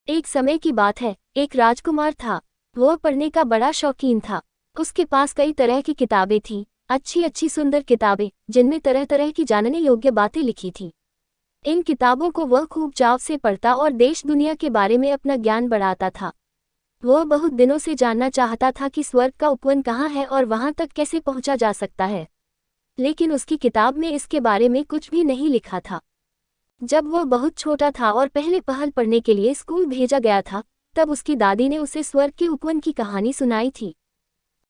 एक समय की बात है, एक राजकुमार था। वह पढ़ने का बड़ा शौकीन था। उसके पास कई तरह की किताबें थीं, अच्छी अच्छी सुंदर किताबें, जिनमें तरह तरह की जानने योग्य बातें लिखी थीं। इन किताबों को वह खूब चाव से पढ़ता और देश दुनिया के बारे में अपना ज्ञान बढ़ाता था। वह बहुत दिनों से जानना चाहता था कि स्वर्ग का उपवन कहाँ है और वहां तक कैसे पहुंचा जा सकता है, लेकिन उसकी किताब में इसके बारे में कुछ भी नहीं लिखा था। जब वह बहुत छोटा था और पहले पहल पढ़ने के लिए स्कूल भेजा गया था, तब उसकी दादी ने उसे स्वर्ग के उपवन की कहानी सुनाई थी।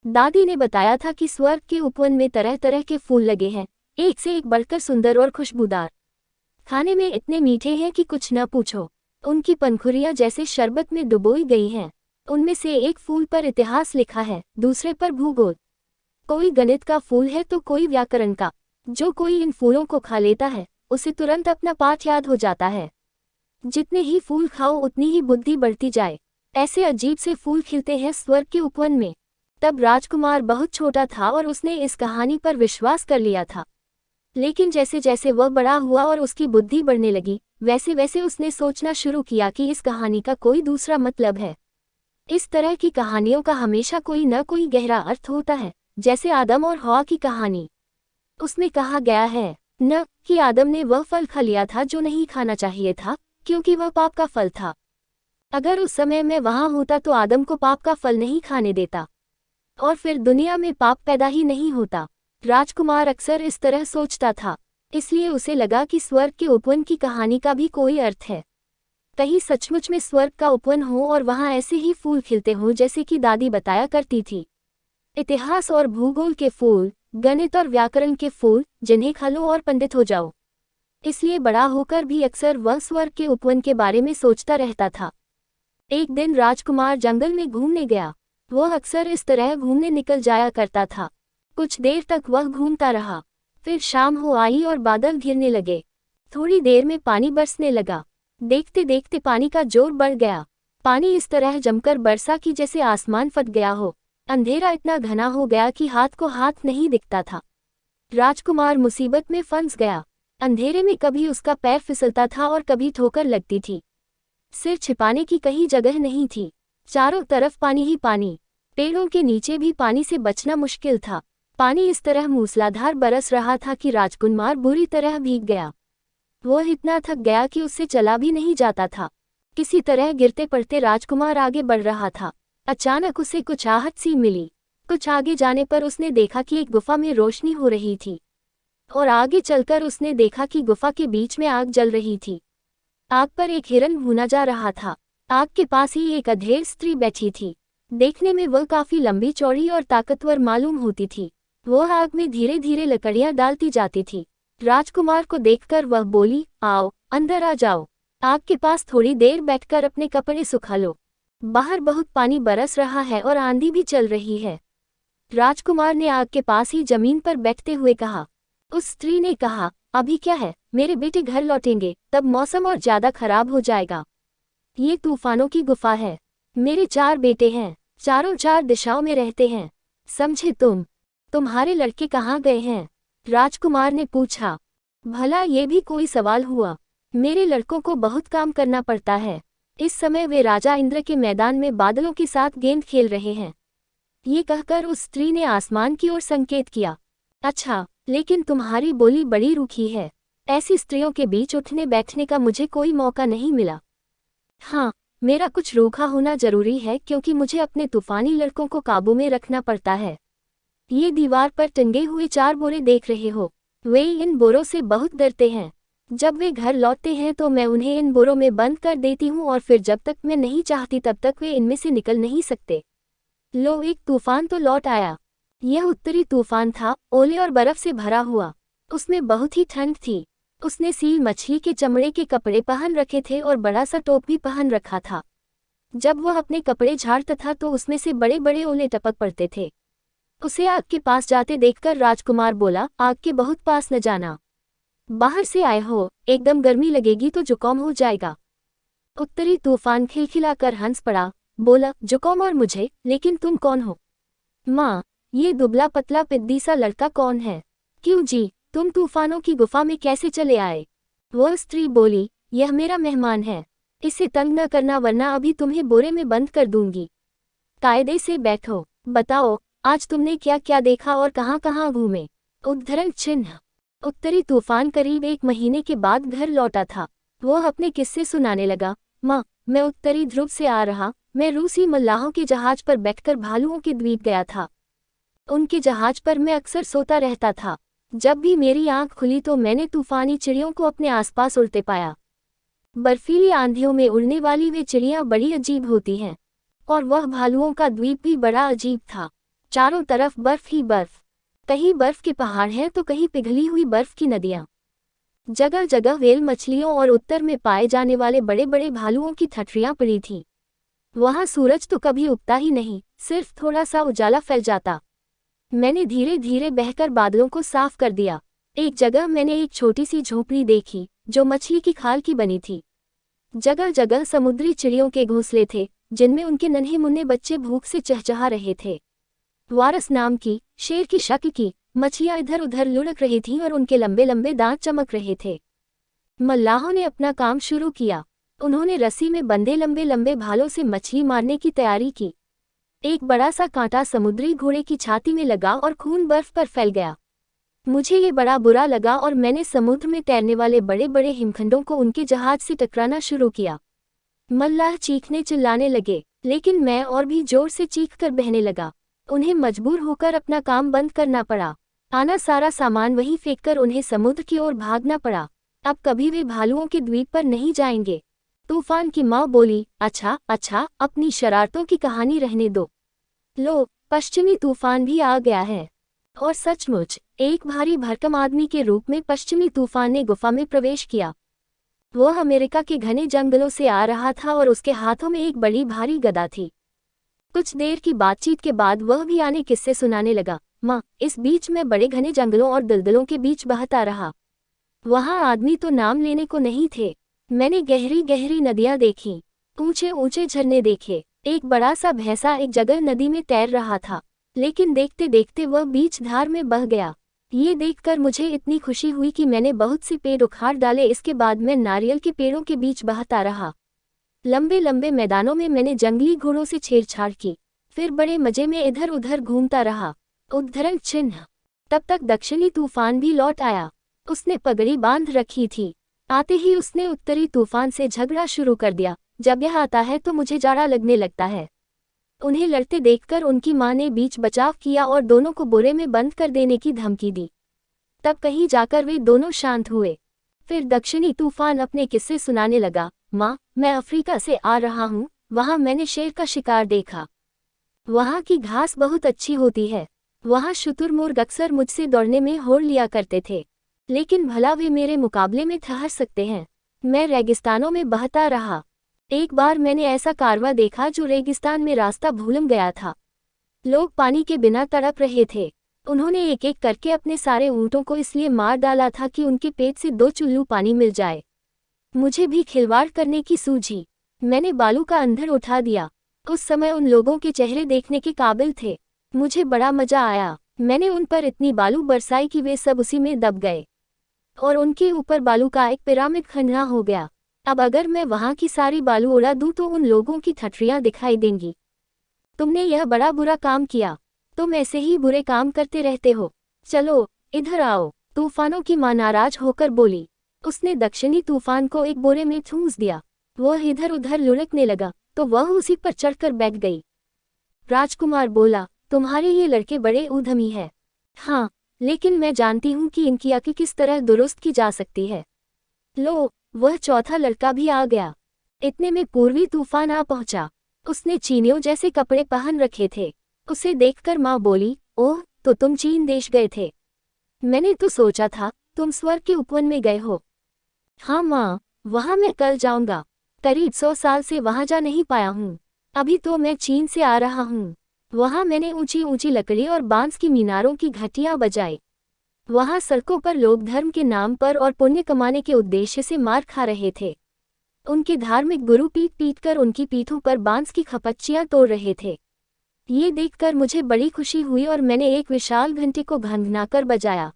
दादी ने बताया था कि स्वर्ग के उपवन में तरह तरह के फूल लगे हैं, एक से एक बढ़कर सुंदर और खुशबूदार। खाने में इतने मीठे हैं कि कुछ न पूछो। उनकी पंखुड़ियां जैसे शरबत में डुबोई गई हैं। उनमें से एक फूल पर इतिहास लिखा है, दूसरे पर भूगोल। कोई गणित का फूल है तो कोई व्याकरण का। जो कोई इन फूलों को खा लेता है, उसे तुरंत अपना पाठ याद हो जाता है। जितने ही फूल खाओ उतनी ही बुद्धि बढ़ती जाए। ऐसे अजीब से फूल खिलते हैं स्वर्ग के उपवन में। तब राजकुमार बहुत छोटा था और उसने इस कहानी पर विश्वास कर लिया था। लेकिन जैसे जैसे वह बड़ा हुआ और उसकी बुद्धि बढ़ने लगी, वैसे वैसे उसने सोचना शुरू किया कि इस कहानी का कोई दूसरा मतलब है। इस तरह की कहानियों का हमेशा कोई न कोई गहरा अर्थ होता है, जैसे आदम और हवा की कहानी। उसमें कहा गया है न कि आदम ने वह फल खा लिया था जो नहीं खाना चाहिए था, क्योंकि वह पाप का फल था। अगर उस समय मैं वहां होता तो आदम को पाप का फल नहीं खाने देता, और फिर दुनिया में पाप पैदा ही नहीं होता। राजकुमार अक्सर इस तरह सोचता था, इसलिए उसे लगा कि स्वर्ग के उपवन की कहानी का भी कोई अर्थ है। कहीं सचमुच में स्वर्ग का उपवन हो और वहां ऐसे ही फूल खिलते हों जैसे कि दादी बताया करती थी। इतिहास और भूगोल के फूल, गणित और व्याकरण के फूल, जिन्हें खा लो और पंडित हो जाओ। इसलिए बड़ा होकर भी अक्सर वह स्वर्ग के उपवन के बारे में सोचता रहता था। एक दिन राजकुमार जंगल में घूमने गया। वह अक्सर इस तरह घूमने निकल जाया करता था। कुछ देर तक वह घूमता रहा। फिर शाम हो आई और बादल घिरने लगे। थोड़ी देर में पानी बरसने लगा। देखते देखते पानी का जोर बढ़ गया। पानी इस तरह जमकर बरसा कि जैसे आसमान फट गया हो। अंधेरा इतना घना हो गया कि हाथ को हाथ नहीं दिखता था। राजकुमार मुसीबत में फंस गया। अंधेरे में कभी उसका पैर फिसलता था और कभी ठोकर लगती थी। सिर छिपाने की कहीं जगह नहीं थी। चारों तरफ पानी ही पानी। पेड़ों के नीचे भी पानी से बचना मुश्किल था। पानी इस तरह मूसलाधार बरस रहा था कि राजकुमार बुरी तरह भीग गया। वह इतना थक गया कि उससे चला भी नहीं जाता था। किसी तरह गिरते पड़ते राजकुमार आगे बढ़ रहा था। अचानक उसे कुछ आहट सी मिली। कुछ आगे जाने पर उसने देखा कि एक गुफा में रोशनी हो रही थी, और आगे चलकर उसने देखा कि गुफा के बीच में आग जल रही थी। आग पर एक हिरन भूना जा रहा था। आग के पास ही एक अधेड़ स्त्री बैठी थी। देखने में वह काफी लंबी चौड़ी और ताकतवर मालूम होती थी। वह आग में धीरे धीरे लकड़ियां डालती जाती थी। राजकुमार को देखकर वह बोली, आओ अंदर आ जाओ। आग के पास थोड़ी देर बैठकर अपने कपड़े सुखा लो। बाहर बहुत पानी बरस रहा है और आंधी भी चल रही है। राजकुमार ने आग के पास ही जमीन पर बैठते हुए कहा। उस स्त्री ने कहा, अभी क्या है, मेरे बेटे घर लौटेंगे, तब मौसम और ज्यादा खराब हो जाएगा। ये तूफानों की गुफा है। मेरे 4 बेटे हैं, चारों 4 दिशाओं में रहते हैं। समझे तुम? तुम्हारे लड़के कहाँ गए हैं? राजकुमार ने पूछा। भला ये भी कोई सवाल हुआ? मेरे लड़कों को बहुत काम करना पड़ता है। इस समय वे राजा इंद्र के मैदान में बादलों के साथ गेंद खेल रहे हैं। ये कहकर उस स्त्री ने आसमान की ओर संकेत किया। अच्छा, लेकिन तुम्हारी बोली बड़ी रूखी है। ऐसी स्त्रियों के बीच उठने बैठने का मुझे कोई मौका नहीं मिला। हाँ, मेरा कुछ रूखा होना जरूरी है, क्योंकि मुझे अपने तूफानी लड़कों को काबू में रखना पड़ता है। ये दीवार पर टंगे हुए 4 बोरे देख रहे हो? वे इन बोरों से बहुत डरते हैं। जब वे घर लौटते हैं तो मैं उन्हें इन बोरों में बंद कर देती हूँ, और फिर जब तक मैं नहीं चाहती तब तक वे इनमें से निकल नहीं सकते। लो, एक तूफान तो लौट आया। यह उत्तरी तूफान था, ओले और बर्फ से भरा हुआ। उसमें बहुत ही ठंड थी। उसने सील मछली के चमड़े के कपड़े पहन रखे थे और बड़ा सा टोप भी पहन रखा था। जब वह अपने कपड़े झाड़ता था तो उसमें से बड़े बड़े ओले टपक पड़ते थे। उसे आग के पास जाते देखकर राजकुमार बोला, आग के बहुत पास न जाना। बाहर से आए हो, एकदम गर्मी लगेगी तो जुकाम हो जाएगा। उत्तरी तूफान खिलखिलाकर हंस पड़ा, बोला, जुकाम और मुझे, लेकिन तुम कौन हो? माँ, ये दुबला पतला पिद्दी सा लड़का कौन है? क्यों जी, तुम तूफानों की गुफा में कैसे चले आए? वह स्त्री बोली, यह मेरा मेहमान है। इसे तंग न करना वरना अभी तुम्हें बोरे में बंद कर दूंगी। कायदे से बैठो। बताओ, आज तुमने क्या क्या देखा और कहाँ कहाँ घूमे? उद्धरण चिन्ह। उत्तरी तूफान करीब 1 महीने के बाद घर लौटा था। वो अपने किस्से सुनाने लगा। माँ, मैं उत्तरी ध्रुव से आ रहा। मैं रूसी मल्लाहों के जहाज पर बैठकर भालुओं के द्वीप गया था। उनके जहाज पर मैं अक्सर सोता रहता था। जब भी मेरी आंख खुली तो मैंने तूफानी चिड़ियों को अपने आसपास उड़ते पाया। बर्फीली आंधियों में उड़ने वाली वे चिड़ियां बड़ी अजीब होती हैं। और वह भालुओं का द्वीप भी बड़ा अजीब था। चारों तरफ बर्फ ही बर्फ। कहीं बर्फ के पहाड़ हैं तो कहीं पिघली हुई बर्फ की नदियां। जगह जगह व्हेल मछलियों और उत्तर में पाए जाने वाले बड़े बड़े भालुओं की ठठरियां पड़ी थीं। वहां सूरज तो कभी उगता ही नहीं, सिर्फ थोड़ा सा उजाला फैल जाता। मैंने धीरे धीरे बहकर बादलों को साफ कर दिया। एक जगह मैंने एक छोटी सी झोपड़ी देखी जो मछली की खाल की बनी थी। जगह जगह समुद्री चिड़ियों के घोंसले थे जिनमें उनके नन्हे मुन्ने बच्चे भूख से चहचहा रहे थे। वारस नाम की, शेर की शक्ल की मछलियां इधर उधर लुढ़क रही थीं और उनके लंबे लंबे दांत चमक रहे थे। मल्लाहों ने अपना काम शुरू किया। उन्होंने रस्सी में बंधे लंबे लंबे भालों से मछली मारने की तैयारी की। एक बड़ा सा कांटा समुद्री घोड़े की छाती में लगा और खून बर्फ पर फैल गया। मुझे ये बड़ा बुरा लगा और मैंने समुद्र में तैरने वाले बड़े बड़े हिमखंडों को उनके जहाज से टकराना शुरू किया। मल्लाह चीखने चिल्लाने लगे, लेकिन मैं और भी जोर से चीख कर बहने लगा। उन्हें मजबूर होकर अपना काम बंद करना पड़ा। आना सारा सामान वहीं फेंककर उन्हें समुद्र की ओर भागना पड़ा। अब कभी वे भालुओं के द्वीप पर नहीं जाएंगे। तूफान की माँ बोली, अच्छा अच्छा, अपनी शरारतों की कहानी रहने दो। लो, पश्चिमी तूफान भी आ गया है। और सचमुच एक भारी भरकम आदमी के रूप में पश्चिमी तूफान ने गुफा में प्रवेश किया। वह अमेरिका के घने जंगलों से आ रहा था और उसके हाथों में एक बड़ी भारी गदा थी। कुछ देर की बातचीत के बाद वह भी आने किस्से सुनाने लगा। माँ, इस बीच मैं बड़े घने जंगलों और दलदलों के बीच बहता रहा। वहाँ आदमी तो नाम लेने को नहीं थे। मैंने गहरी गहरी नदियाँ देखीं, ऊंचे ऊंचे झरने देखे। एक बड़ा सा भैंसा एक जगह नदी में तैर रहा था, लेकिन देखते देखते वह बीच धार में बह गया। ये देखकर मुझे इतनी खुशी हुई कि मैंने बहुत से पेड़ उखाड़ डाले। इसके बाद मैं नारियल के पेड़ों के बीच बहता रहा। लंबे लंबे मैदानों में मैंने जंगली घोड़ों से छेड़छाड़ की, फिर बड़े मजे में इधर उधर घूमता रहा। उद्धरण चिन्ह। तब तक दक्षिणी तूफान भी लौट आया। उसने पगड़ी बांध रखी थी। आते ही उसने उत्तरी तूफान से झगड़ा शुरू कर दिया। जब यह आता है तो मुझे जाड़ा लगने लगता है। उन्हें लड़ते देखकर उनकी माँ ने बीच बचाव किया और दोनों को बोरे में बंद कर देने की धमकी दी। तब कहीं जाकर वे दोनों शांत हुए। फिर दक्षिणी तूफान अपने किस्से सुनाने लगा। माँ, मैं अफ्रीका से आ रहा हूँ। वहाँ मैंने शेर का शिकार देखा। वहाँ की घास बहुत अच्छी होती है। वहाँ शुतुरमुर्ग अक्सर मुझसे दौड़ने में होड़ लिया करते थे, लेकिन भला वे मेरे मुकाबले में ठहर सकते हैं? मैं रेगिस्तानों में बहता रहा। एक बार मैंने ऐसा कारवा देखा जो रेगिस्तान में रास्ता भूल गया था। लोग पानी के बिना तड़प रहे थे। उन्होंने एक एक करके अपने सारे ऊँटों को इसलिए मार डाला था कि उनके पेट से 2 चुल्लू पानी मिल जाए। मुझे भी खिलवाड़ करने की सूझी। मैंने बालू का अंधड़ उठा दिया। उस समय उन लोगों के चेहरे देखने के काबिल थे। मुझे बड़ा मजा आया। मैंने उन पर इतनी बालू बरसाई कि वे सब उसी में दब गए और उनके ऊपर बालू का एक पिरामिड खंडरा हो गया। अब अगर मैं वहां की सारी बालू उड़ा दूं तो उन लोगों की ठठरियां दिखाई देंगी। तुमने यह बड़ा बुरा काम किया। तुम ऐसे ही बुरे काम करते रहते हो। चलो इधर आओ। तूफानों की मां नाराज होकर बोली। उसने दक्षिणी तूफान को एक बोरे में ठूंस दिया। वह इधर उधर लुढ़कने लगा तो वह उसी पर चढ़कर बैठ गई। राजकुमार बोला, तुम्हारे ये लड़के बड़े उद्यमी हैं। हाँ, लेकिन मैं जानती हूँ कि इनकी अक्ल किस तरह दुरुस्त की जा सकती है। लो, वह चौथा लड़का भी आ गया। इतने में पूर्वी तूफान आ पहुंचा। उसने चीनियों जैसे कपड़े पहन रखे थे। उसे देखकर माँ बोली, ओह, तो तुम चीन देश गए थे। मैंने तो सोचा था तुम स्वर्ग के उपवन में गए हो। हाँ माँ, वहाँ मैं कल जाऊंगा। करीब 100 साल से वहाँ जा नहीं पाया हूँ। अभी तो मैं चीन से आ रहा हूँ। वहाँ मैंने ऊंची ऊंची लकड़ी और बांस की मीनारों की घंटियां बजाई। वहाँ सड़कों पर लोग धर्म के नाम पर और पुण्य कमाने के उद्देश्य से मार खा रहे थे। उनके धार्मिक गुरु पीट पीट कर उनकी पीठों पर बांस की खपच्चियां तोड़ रहे थे। ये देखकर मुझे बड़ी खुशी हुई और मैंने एक विशाल घंटे को घंघनाकर बजाया।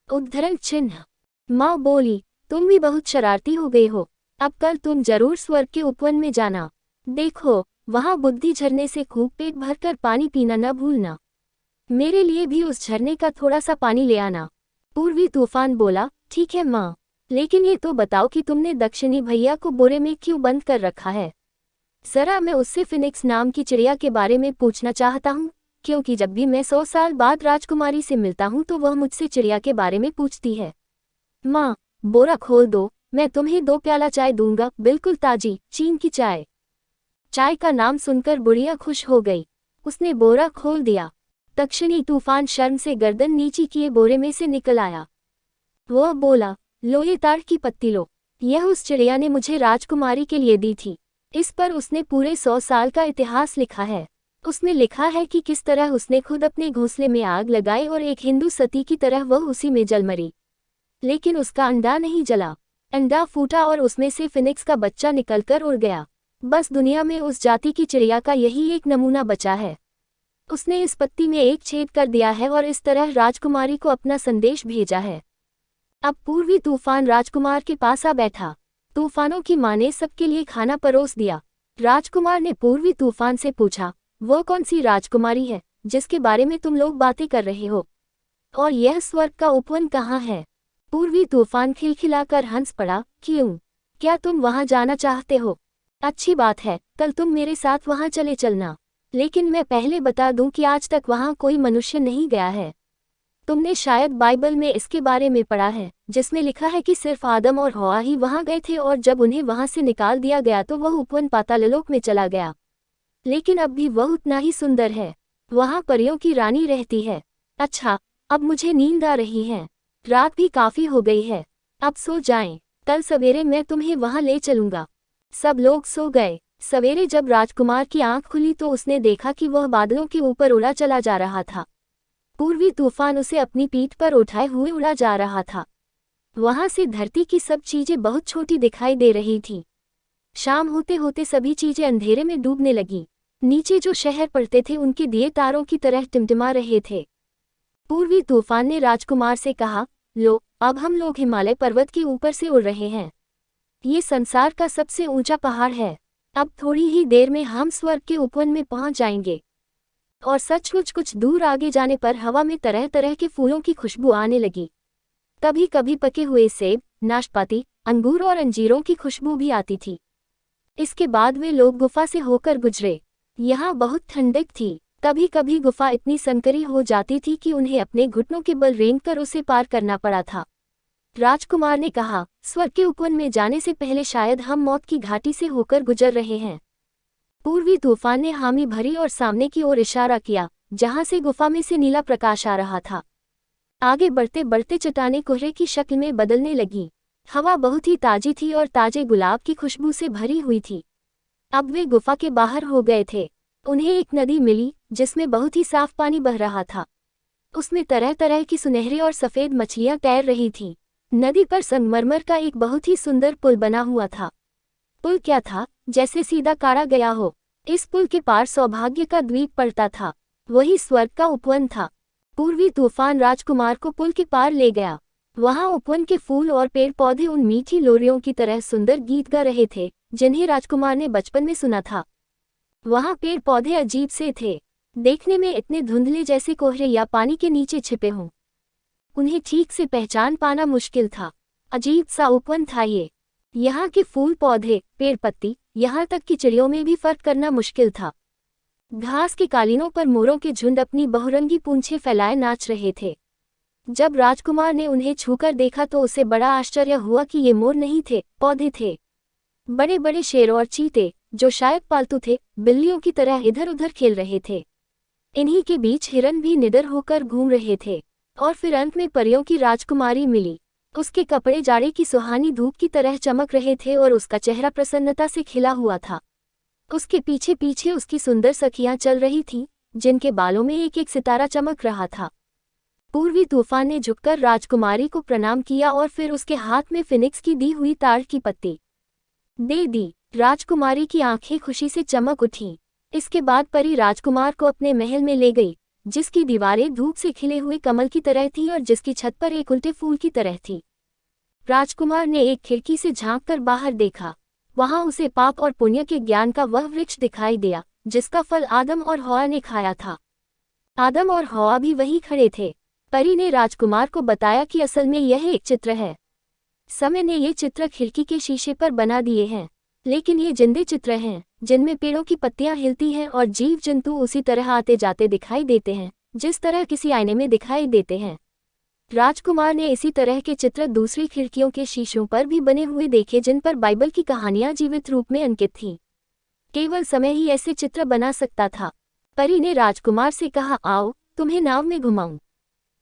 उद्धरण चिन्ह। माँ बोली, तुम भी बहुत शरारती हो गए हो। अब कल तुम जरूर स्वर्ग के उपवन में जाना। देखो, वहां बुद्धि झरने से खूब पेट भरकर पानी पीना न भूलना। मेरे लिए भी उस झरने का थोड़ा सा पानी ले आना। पूर्वी तूफान बोला, ठीक है माँ, लेकिन ये तो बताओ कि तुमने दक्षिणी भैया को बोरे में क्यों बंद कर रखा है? जरा मैं उससे फिनिक्स नाम की चिड़िया के बारे में पूछना चाहता हूँ, क्योंकि जब भी मैं 100 साल बाद राजकुमारी से मिलता हूँ तो वह मुझसे चिड़िया के बारे में पूछती है। माँ, बोरा खोल दो, मैं तुम्हें 2 प्याला चाय दूंगा, बिल्कुल ताजी चीन की चाय। चाय का नाम सुनकर बुढ़िया खुश हो गई। उसने बोरा खोल दिया। दक्षिणी तूफान शर्म से गर्दन नीची किए बोरे में से निकल आया। वह बोला, लो ये ताड़ की पत्ती लो, यह उस चिड़िया ने मुझे राजकुमारी के लिए दी थी। इस पर उसने पूरे 100 साल का इतिहास लिखा है। उसने लिखा है कि किस तरह उसने खुद अपने घोंसले में आग लगाई और एक हिंदू सती की तरह वह उसी में जल मरी, लेकिन उसका अंडा नहीं जला। अंडा फूटा और उसमें से फिनिक्स का बच्चा निकलकर उड़ गया। बस दुनिया में उस जाति की चिड़िया का यही एक नमूना बचा है। उसने इस पत्ती में एक छेद कर दिया है और इस तरह राजकुमारी को अपना संदेश भेजा है। अब पूर्वी तूफान राजकुमार के पास आ बैठा। तूफानों की माँ ने सबके लिए खाना परोस दिया। राजकुमार ने पूर्वी तूफान से पूछा, वो कौन सी राजकुमारी है जिसके बारे में तुम लोग बातें कर रहे हो? और यह स्वर्ग का उपवन कहाँ है? पूर्वी तूफान खिलखिलाकर हंस पड़ा, क्यों? क्या तुम वहां जाना चाहते हो? अच्छी बात है, कल तुम मेरे साथ वहां चले चलना। लेकिन मैं पहले बता दूं कि आज तक वहां कोई मनुष्य नहीं गया है। तुमने शायद बाइबल में इसके बारे में पढ़ा है, जिसमें लिखा है कि सिर्फ आदम और हवा ही वहां गए थे और जब उन्हें वहां से निकाल दिया गया तो वह उपवन पाताललोक में चला गया। लेकिन अब भी वह उतना ही सुंदर है। वहां परियों की रानी रहती है। अच्छा, अब मुझे नींद आ रही है। रात भी काफी हो गई है। अब सो जाएं। कल सवेरे मैं तुम्हें वहां ले चलूंगा। सब लोग सो गए। सवेरे जब राजकुमार की आंख खुली तो उसने देखा कि वह बादलों के ऊपर उड़ा चला जा रहा था। पूर्वी तूफान उसे अपनी पीठ पर उठाए हुए उड़ा जा रहा था। वहां से धरती की सब चीजें बहुत छोटी दिखाई दे रही थी। शाम होते होते सभी चीजें अंधेरे में डूबने लगी। नीचे जो शहर पड़ते थे उनके दिए तारों की तरह टिमटिमा रहे थे। पूर्वी तूफान ने राजकुमार से कहा, लो, अब हम लोग हिमालय पर्वत के ऊपर से उड़ रहे हैं। ये संसार का सबसे ऊंचा पहाड़ है। अब थोड़ी ही देर में हम स्वर्ग के उपवन में पहुंच जाएंगे। और सचमुच कुछ दूर आगे जाने पर हवा में तरह तरह के फूलों की खुशबू आने लगी। कभी कभी पके हुए सेब, नाशपाती, अंगूर और अंजीरों की खुशबू भी आती थी। इसके बाद वे लोग गुफा से होकर गुजरे। यहाँ बहुत ठंडक थी। कभी कभी गुफा इतनी संकरी हो जाती थी कि उन्हें अपने घुटनों के बल रेंगकर उसे पार करना पड़ा था। राजकुमार ने कहा, स्वर्ग के उपवन में जाने से पहले शायद हम मौत की घाटी से होकर गुजर रहे हैं। पूर्वी तूफान ने हामी भरी और सामने की ओर इशारा किया, जहां से गुफा में से नीला प्रकाश आ रहा था। आगे बढ़ते बढ़ते चट्टानें कोहरे की शक्ल में बदलने लगी। हवा बहुत ही ताजी थी और ताजे गुलाब की खुशबू से भरी हुई थी। अब वे गुफा के बाहर हो गए थे। उन्हें एक नदी मिली जिसमें बहुत ही साफ पानी बह रहा था। उसमें तरह तरह की सुनहरी और सफेद मछलियां तैर रही थीं। नदी पर संगमरमर का एक बहुत ही सुंदर पुल बना हुआ था। पुल क्या था, जैसे सीधा काढ़ा गया हो। इस पुल के पार सौभाग्य का द्वीप पड़ता था। वही स्वर्ग का उपवन था। पूर्वी तूफान राजकुमार को पुल के पार ले गया। वहां उपवन के फूल और पेड़ पौधे उन मीठी लोरियों की तरह सुंदर गीत गा रहे थे जिन्हें राजकुमार ने बचपन में सुना था। वहां पेड़ पौधे अजीब से थे, देखने में इतने धुंधले जैसे कोहरे या पानी के नीचे छिपे हों। उन्हें ठीक से पहचान पाना मुश्किल था। अजीब सा उपवन था ये। यहाँ के फूल पौधे, पेड़ पत्ती, यहाँ तक कि चिड़ियों में भी फर्क करना मुश्किल था। घास के कालीनों पर मोरों के झुंड अपनी बहुरंगी पूंछें फैलाए नाच रहे थे। जब राजकुमार ने उन्हें छूकर देखा तो उसे बड़ा आश्चर्य हुआ कि ये मोर नहीं थे, पौधे थे। बड़े बड़े शेर और चीते, जो शायद पालतू थे, बिल्लियों की तरह इधर उधर खेल रहे थे। इन्हीं के बीच हिरन भी निडर होकर घूम रहे थे। और फिर अंत में परियों की राजकुमारी मिली। उसके कपड़े जाड़े की सुहानी धूप की तरह चमक रहे थे और उसका चेहरा प्रसन्नता से खिला हुआ था। उसके पीछे पीछे उसकी सुंदर सखियां चल रही थीं, जिनके बालों में एक एक सितारा चमक रहा था। पूर्वी तूफान ने झुककर राजकुमारी को प्रणाम किया और फिर उसके हाथ में फिनिक्स की दी हुई ताड़ की पत्ती दे दी। राजकुमारी की आंखें खुशी से चमक उठीं। इसके बाद परी राजकुमार को अपने महल में ले गई, जिसकी दीवारें धूप से खिले हुए कमल की तरह थीं और जिसकी छत पर एक उल्टे फूल की तरह थी। राजकुमार ने एक खिड़की से झांककर बाहर देखा। वहां उसे पाप और पुण्य के ज्ञान का वह वृक्ष दिखाई दिया जिसका फल आदम और हव्वा ने खाया था। आदम और हव्वा भी वहीं खड़े थे। परी ने राजकुमार को बताया कि असल में यह एक चित्र है। समय ने ये चित्र खिड़की के शीशे पर बना दिए हैं, लेकिन ये जिंदे चित्र हैं जिनमें पेड़ों की पत्तियां हिलती हैं और जीव जंतु उसी तरह आते जाते दिखाई देते हैं जिस तरह किसी आईने में दिखाई देते हैं। राजकुमार ने इसी तरह के चित्र दूसरी खिड़कियों के शीशों पर भी बने हुए देखे जिन पर बाइबल की कहानियां जीवित रूप में अंकित थीं। केवल समय ही ऐसे चित्र बना सकता था। परी ने राजकुमार से कहा, आओ तुम्हें नाव में घुमाऊं।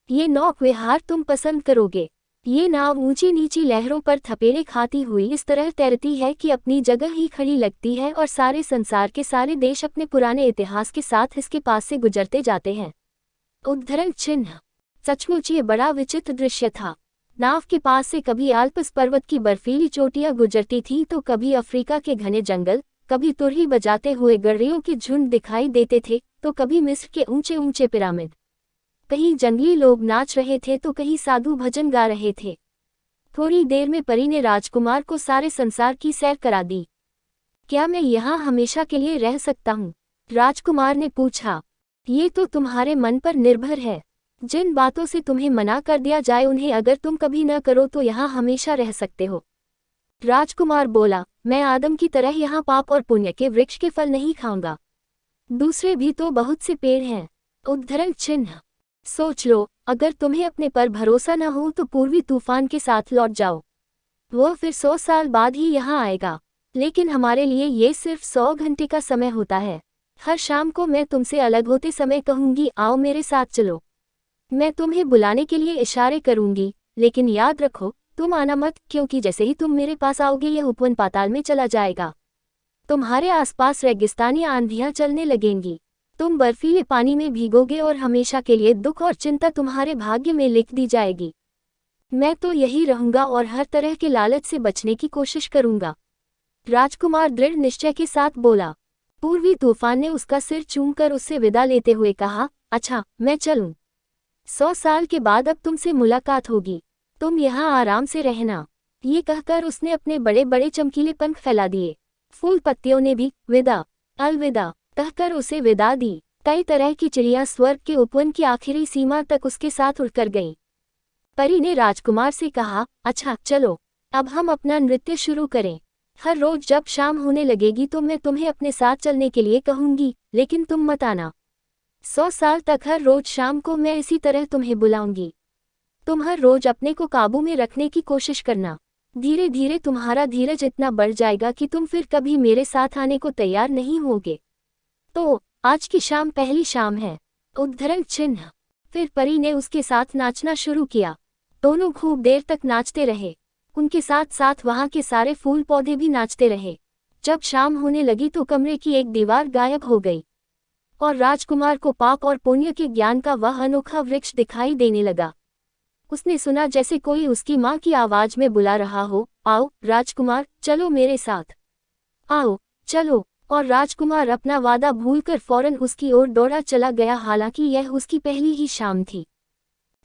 ये नौक विहार तुम पसंद करोगे। ये नाव ऊंची नीची लहरों पर थपेड़े खाती हुई इस तरह तैरती है कि अपनी जगह ही खड़ी लगती है और सारे संसार के सारे देश अपने पुराने इतिहास के साथ इसके पास से गुजरते जाते हैं। उद्धरण चिन्ह। सचमुच ये बड़ा विचित्र दृश्य था। नाव के पास से कभी आल्प्स पर्वत की बर्फीली चोटियां गुजरती थीं तो कभी अफ्रीका के घने जंगल, कभी तुरही बजाते हुए गडरियों के झुंड दिखाई देते थे तो कभी मिस्र के ऊंचे ऊंचे पिरामिड। कहीं जंगली लोग नाच रहे थे तो कहीं साधु भजन गा रहे थे। थोड़ी देर में परी ने राजकुमार को सारे संसार की सैर करा दी। क्या मैं यहाँ हमेशा के लिए रह सकता हूँ? राजकुमार ने पूछा। ये तो तुम्हारे मन पर निर्भर है। जिन बातों से तुम्हें मना कर दिया जाए उन्हें अगर तुम कभी न करो तो यहाँ हमेशा रह सकते हो। राजकुमार बोला, मैं आदम की तरह यहाँ पाप और पुण्य के वृक्ष के फल नहीं खाऊंगा। दूसरे भी तो बहुत से पेड़ हैं। उद्धरण चिन्ह। सोच लो, अगर तुम्हें अपने पर भरोसा न हो तो पूर्वी तूफान के साथ लौट जाओ। वह फिर 100 साल बाद ही यहाँ आएगा, लेकिन हमारे लिए ये सिर्फ 100 घंटे का समय होता है। हर शाम को मैं तुमसे अलग होते समय कहूंगी, आओ मेरे साथ चलो। मैं तुम्हें बुलाने के लिए इशारे करूंगी, लेकिन याद रखो तुम आना मत, क्योंकि जैसे ही तुम मेरे पास आओगे यह उपवन पाताल में चला जाएगा। तुम्हारे आसपास रेगिस्तानी आंधियां चलने लगेंगी। तुम बर्फीले पानी में भीगोगे और हमेशा के लिए दुख और चिंता तुम्हारे भाग्य में लिख दी जाएगी। मैं तो यही रहूंगा और हर तरह के लालच से बचने की कोशिश करूंगा। राजकुमार दृढ़ निश्चय के साथ बोला। पूर्वी तूफान ने उसका सिर चूमकर उससे विदा लेते हुए कहा, अच्छा मैं चलूं। 100 साल के बाद अब तुमसे मुलाकात होगी। तुम यहाँ आराम से रहना। ये कहकर उसने अपने बड़े बड़े चमकीले पंख फैला दिए। फूल पत्तियों ने भी विदा अलविदा कहकर उसे विदा दी। कई तरह की चिड़ियां स्वर्ग के उपवन की आखिरी सीमा तक उसके साथ उड़कर गईं। परी ने राजकुमार से कहा, अच्छा चलो अब हम अपना नृत्य शुरू करें। हर रोज जब शाम होने लगेगी तो मैं तुम्हें अपने साथ चलने के लिए कहूंगी, लेकिन तुम मत आना। 100 साल तक हर रोज शाम को मैं इसी तरह तुम्हें बुलाऊंगी। तुम हर रोज अपने को काबू में रखने की कोशिश करना। धीरे धीरे तुम्हारा धीरज इतना बढ़ जाएगा कि तुम फिर कभी मेरे साथ आने को तैयार नहीं होगे। तो आज की शाम पहली शाम है। उद्धरण चिन्ह। फिर परी ने उसके साथ नाचना शुरू किया। दोनों खूब देर तक नाचते रहे। उनके साथ साथ वहां के सारे फूल पौधे भी नाचते रहे। जब शाम होने लगी तो कमरे की एक दीवार गायब हो गई और राजकुमार को पाप और पुण्य के ज्ञान का वह अनोखा वृक्ष दिखाई देने लगा। उसने सुना जैसे कोई उसकी माँ की आवाज में बुला रहा हो, आओ राजकुमार चलो मेरे साथ, आओ चलो। और राजकुमार अपना वादा भूलकर फौरन उसकी ओर दौड़ा चला गया। हालांकि यह उसकी पहली ही शाम थी।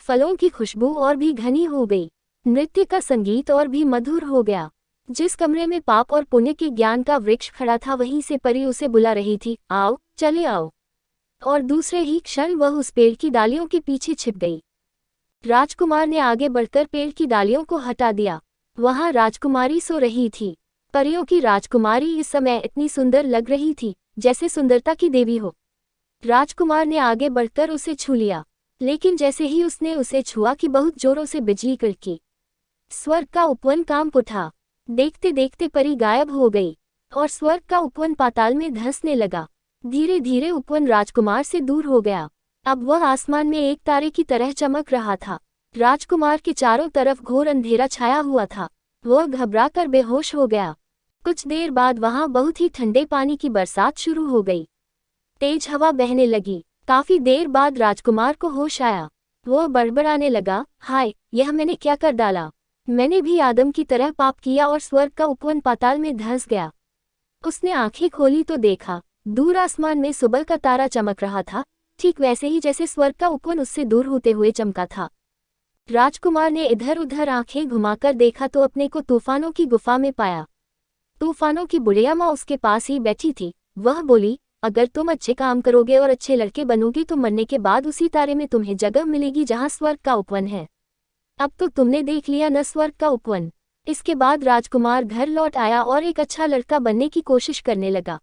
फलों की खुशबू और भी घनी हो गई। नृत्य का संगीत और भी मधुर हो गया। जिस कमरे में पाप और पुण्य के ज्ञान का वृक्ष खड़ा था वहीं से परी उसे बुला रही थी, आओ चले आओ। और दूसरे ही क्षण वह उस पेड़ की डालियों के पीछे छिप गई। राजकुमार ने आगे बढ़कर पेड़ की डालियों को हटा दिया। वहां राजकुमारी सो रही थी। परियों की राजकुमारी इस समय इतनी सुंदर लग रही थी जैसे सुंदरता की देवी हो। राजकुमार ने आगे बढ़कर उसे छू लिया, लेकिन जैसे ही उसने उसे छुआ कि बहुत जोरों से बिजली कड़की। स्वर्ग का उपवन कांप उठा। देखते देखते परी गायब हो गई और स्वर्ग का उपवन पाताल में धंसने लगा। धीरे धीरे उपवन राजकुमार से दूर हो गया। अब वह आसमान में एक तारे की तरह चमक रहा था। राजकुमार के चारों तरफ घोर अंधेरा छाया हुआ था। वह घबराकर बेहोश हो गया। कुछ देर बाद वहां बहुत ही ठंडे पानी की बरसात शुरू हो गई। तेज हवा बहने लगी। काफी देर बाद राजकुमार को होश आया। वह बड़बड़ाने लगा, हाय यह मैंने क्या कर डाला। मैंने भी आदम की तरह पाप किया और स्वर्ग का उपवन पाताल में धंस गया। उसने आंखें खोली तो देखा दूर आसमान में सुबह का तारा चमक रहा था, ठीक वैसे ही जैसे स्वर्ग का उपवन उससे दूर होते हुए चमका था। राजकुमार ने इधर उधर आंखें घुमाकर देखा तो अपने को तूफानों की गुफा में पाया। तूफानों की बुढ़िया माँ उसके पास ही बैठी थी। वह बोली, अगर तुम अच्छे काम करोगे और अच्छे लड़के बनोगे तो मरने के बाद उसी तारे में तुम्हें जगह मिलेगी जहाँ स्वर्ग का उपवन है। अब तो तुमने देख लिया न स्वर्ग का उपवन। इसके बाद राजकुमार घर लौट आया और एक अच्छा लड़का बनने की कोशिश करने लगा।